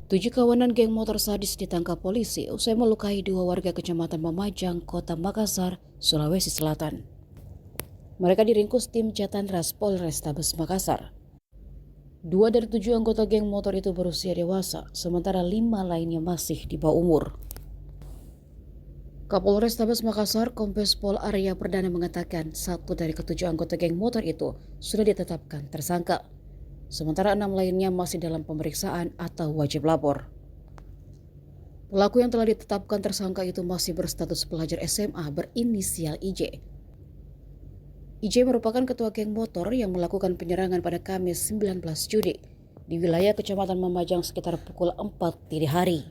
7 kawanan geng motor sadis ditangkap polisi usai melukai 2 warga Kecamatan Mamajang, Kota Makassar, Sulawesi Selatan. Mereka diringkus tim Jatantras Polrestabes Makassar. 2 dari 7 anggota geng motor itu berusia dewasa, sementara 5 lainnya masih di bawah umur. Kapolrestabes Makassar, Kombes Pol Arya Perdana mengatakan 1 dari ke-7 anggota geng motor itu sudah ditetapkan tersangka. Sementara 6 lainnya masih dalam pemeriksaan atau wajib lapor. Pelaku yang telah ditetapkan tersangka itu masih berstatus pelajar SMA berinisial IJ. IJ merupakan ketua geng motor yang melakukan penyerangan pada Kamis 19 Juni di wilayah Kecamatan Mamajang sekitar pukul 4 dini hari.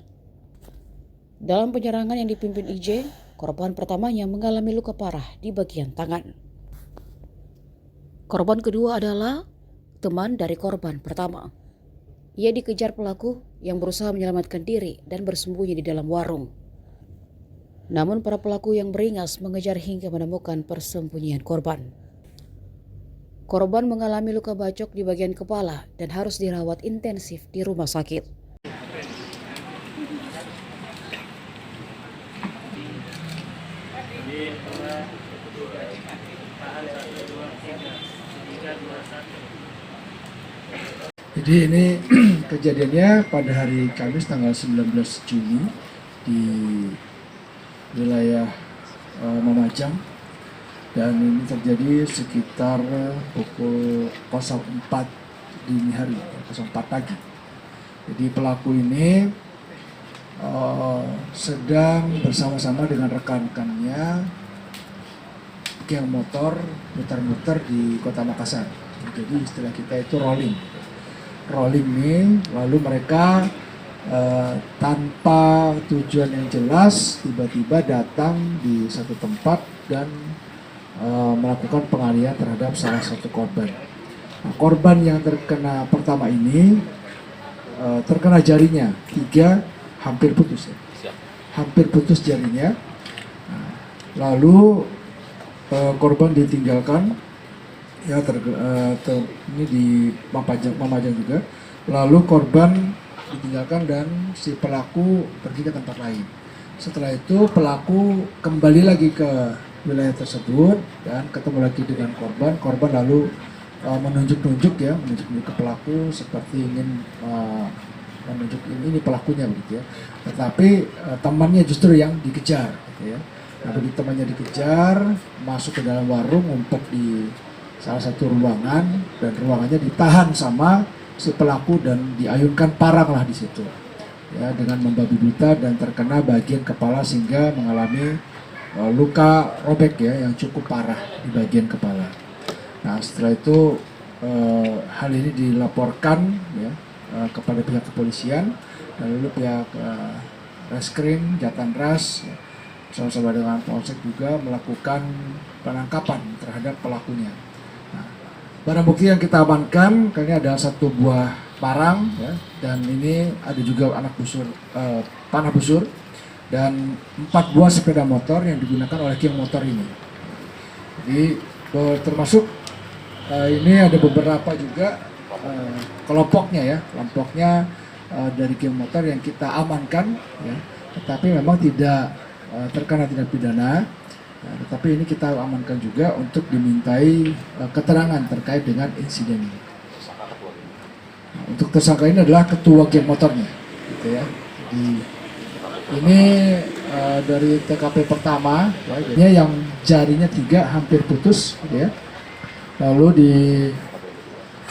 Dalam penyerangan yang dipimpin IJ, korban pertamanya mengalami luka parah di bagian tangan. Korban kedua adalah teman dari korban pertama. Ia dikejar pelaku yang berusaha menyelamatkan diri dan bersembunyi di dalam warung. Namun para pelaku yang beringas mengejar hingga menemukan persembunyian korban. Korban mengalami luka bacok di bagian kepala dan harus dirawat intensif di rumah sakit. Jadi ini kejadiannya pada hari Kamis tanggal 19 Juni di wilayah Mamajang, dan ini terjadi sekitar pukul 04 dini hari, 04 pagi. Jadi pelaku ini sedang bersama-sama dengan rekan-rekannya geng motor muter-muter di Kota Makassar. Jadi istilah kita itu rolling nih, lalu mereka tanpa tujuan yang jelas tiba-tiba datang di satu tempat dan melakukan penganiayaan terhadap salah satu korban. Nah, korban yang terkena pertama ini terkena jarinya 3, hampir putus ya. Hampir putus jarinya. Nah, lalu korban ditinggalkan ya, ini di Mamajang juga. Lalu korban ditinggalkan dan si pelaku pergi ke tempat lain. Setelah itu pelaku kembali lagi ke wilayah tersebut dan ketemu lagi dengan korban. Korban lalu menunjuk-nunjuk ke pelaku seperti ingin menunjuk ini pelakunya begitu ya. Tetapi temannya justru yang dikejar gitu ya. Nah, begitu temannya dikejar, masuk ke dalam warung, ngumpet di salah satu ruangan, dan ruangannya ditahan sama si pelaku dan diayunkan parang lah di situ ya, dengan membabi buta dan terkena bagian kepala sehingga mengalami luka robek ya yang cukup parah di bagian kepala. Nah, setelah itu hal ini dilaporkan ya kepada pihak kepolisian, dan lalu pihak Reskrim Jatantras bersama-sama dengan Polsek juga melakukan penangkapan terhadap pelakunya. Barang bukti yang kita amankan kali ini adalah 1 buah parang ya, dan ini ada juga panah busur dan 4 buah sepeda motor yang digunakan oleh geng motor ini. Jadi termasuk ini ada beberapa juga kelompoknya dari geng motor yang kita amankan ya, tetapi memang tidak terkena tindak pidana. Nah, tetapi ini kita amankan juga untuk dimintai keterangan terkait dengan insiden ini. Nah, untuk tersangka ini adalah ketua geng motornya, gitu ya. Jadi ini dari TKP pertama, ya, yang jarinya 3 hampir putus, gitu ya. Lalu di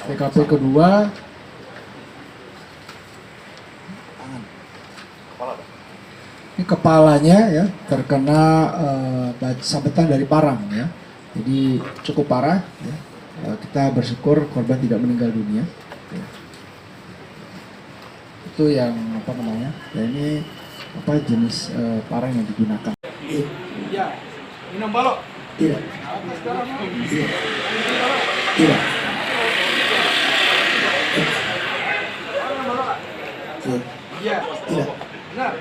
TKP kedua, ini kepalanya ya terkena sabetan dari parang ya, jadi cukup parah ya. Kita bersyukur korban tidak meninggal dunia ya. Itu yang ya, ini jenis parang yang digunakan. Iya, minum balok? Tidak. Tidak. Iya. Tidak. Benar.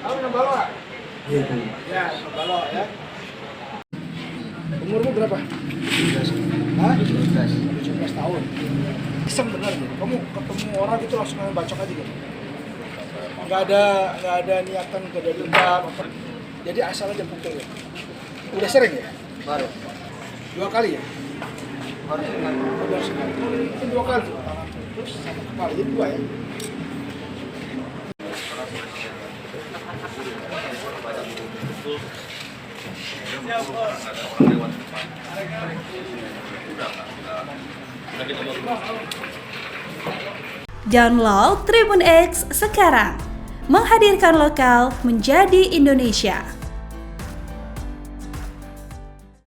Kamu minum balok nggak? Iya. Ya, minum balok ya. Umurmu berapa? 13. Hah? 17 tahun. Iseng bener gitu. Kamu ketemu orang itu langsung bacok aja gitu. Nggak ada niatan, nggak ada dendam apa. Jadi asal aja pukul ya. Udah sering ya? Baru. 2 kali ya? Baru sekali. Udah sekali. Mungkin 2 kali tuh. Tangan terus sama kepala. Jadi 2 ya. Download Tribun X sekarang, menghadirkan lokal menjadi Indonesia.